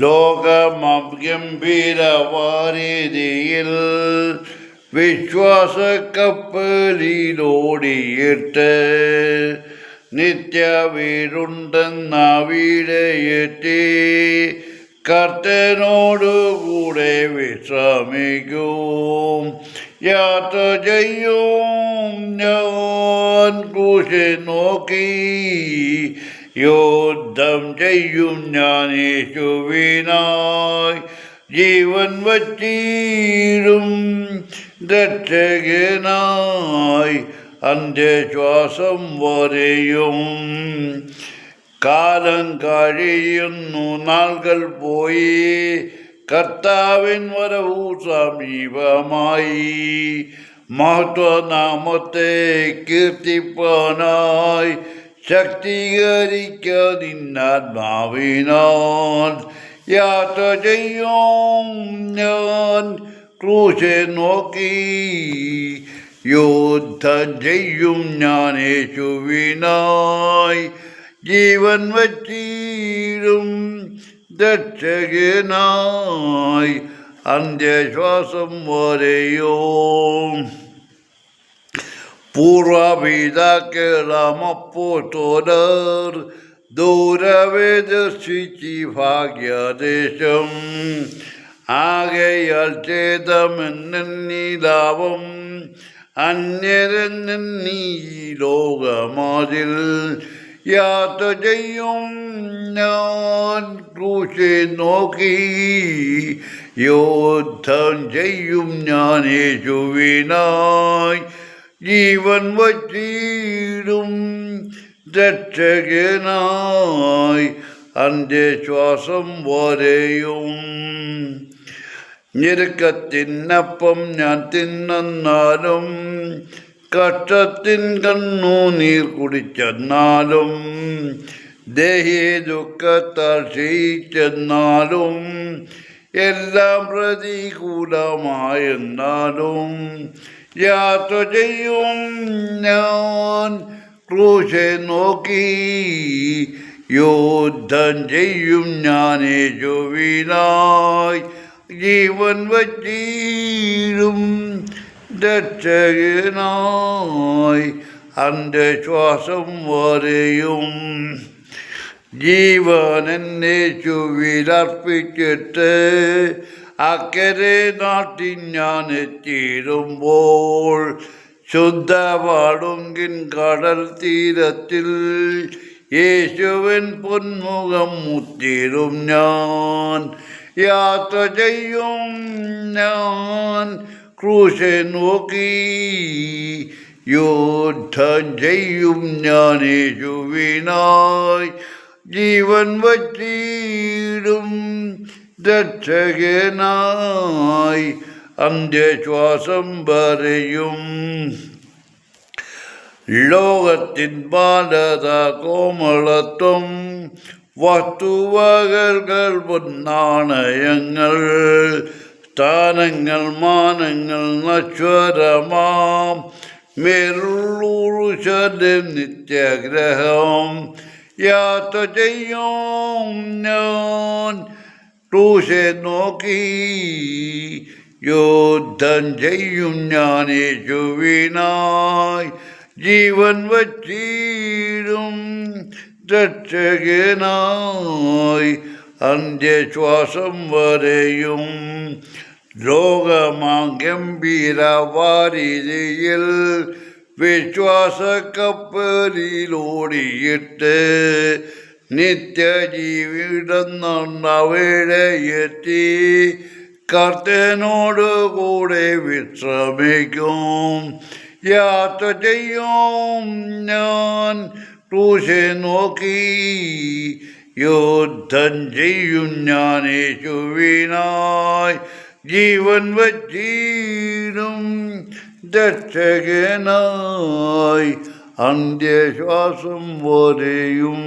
ലോകമാം ഗംഭീരവാരിധിയിൽ വിശ്വാസ കപ്പലിലോടിയിട്ട് നിത്യ വീടുണ്ടെന്ന വീടേറ്റി കർത്തനോടുകൂടെ വിശ്രമിക്കും. യാത്ര ചെയ്യും ഞാൻ ക്രൂശെ നോക്കി, യുദ്ധം ചെയ്യും ഞാൻ യേശുവിനായി. ജീവൻ വച്ചിടും രക്ഷകനായി അന്ത്യശ്വാസം വരെയും. കാലം കഴിയുന്നു, നാളുകൾ പോയി, കർത്താവിൻ വരവു സമീപമായി. മഹത്വനാമത്തെ കീർത്തിപ്പാനായി ശക്തീകരിക്കുക നിന്നാത്മാവിനാൽ. യാത്ര ചെയ്യും ഞാൻ ക്രൂശെ നോക്കി, യുദ്ധം ചെയ്യും ഞാൻ യേശുവിനായി. ജീവൻ വച്ചിടും രക്ഷകനായി അന്ത്യശ്വാസം വരെയും. പൂർവപിതാക്കളാം അപ്പോസ്തലർ ദൂരവേ ദർശിച്ച് ഭാഗ്യദേശം. ആകയാൽ ചേതമെന്നീ ലാഭം, അന്യരെന്നീ ലോകമാതിൽ. യാത്ര ചെയ്യും ഞാൻ ക്രൂശെ നോക്കി, യുദ്ധം ചെയ്യും ഞാൻ യേശുവിനായി. ജീവൻ വച്ചിടും രക്ഷകനായി അന്ത്യശ്വാസം വരെയും. ഞെരുക്കത്തിനപ്പം ഞാൻ തിന്നെന്നാലും, കഷ്ടത്തിൻ കണ്ണുനീർ കുടിച്ചെന്നാലും, ദേഹി ദുഃഖത്താൽ ക്ഷയിച്ചെന്നാലും, എല്ലാം പ്രതികൂലമായെന്നാലും, യാത്ര ചെയ്യും ഞാൻ ക്രൂശെ നോക്കി, യുദ്ധം ചെയ്യും ഞാൻ യേശുവിനായി. ജീവൻ വച്ചിടും രക്ഷകനായി അന്ത്യശ്വാസം വരെയും. ജീവൻ യേശുവിലർപ്പിച്ചിട്ട് അക്കരെ നാട്ടിൽ ഞാൻ എത്തിയിടുമ്പോൾ, ശുദ്ധപാടുങ്കിൻ കടൽ തീരത്തിൽ യേശുവിൻ പൊന്മുഖം മുത്തിടും ഞാൻ. യാത്ര ചെയ്യും ഞാൻ ക്രൂശെ നോക്കി, യുദ്ധം ചെയ്യും ഞാൻ യേശുവിനായി. ജീവൻ വച്ചിടും രക്ഷകനായി അന്ത്യശ്വാസം വരെയും. ലോകത്തിൻ ബാലത കോമളത്വം, വസ്തുവകകൾ പൊന്നാണയങ്ങൾ, സ്ഥാനങ്ങൾ മാനങ്ങൾ നശ്വരമാം, മേലുള്ളൂഷന്റെ നിത്യഗ്രഹം. യാത്ര ചെയ്യും ഞാൻ ക്രൂശെ നോക്കി, യുദ്ധം ചെയ്യും ഞാൻ യേശുവിനായി. ജീവൻ വച്ചിടും രക്ഷകനായി അന്ത്യശ്വാസം വരെയും. ലോകമാം ഗംഭീരവാരിധിയിൽ വിശ്വാസ കപ്പലിലോടിയിട്ട് നിത്യജീവിടെന്നവിടെയെത്തി കർത്തനോടുകൂടെ വിശ്രമിക്കും. യാത്ര ചെയ്യും ഞാൻ ക്രൂശെ നോക്കി, യുദ്ധം ചെയ്യും ഞാൻ യേശുവിനായി. ജീവൻ വച്ചിടും രക്ഷകനായി അന്ത്യശ്വാസം വരെയും.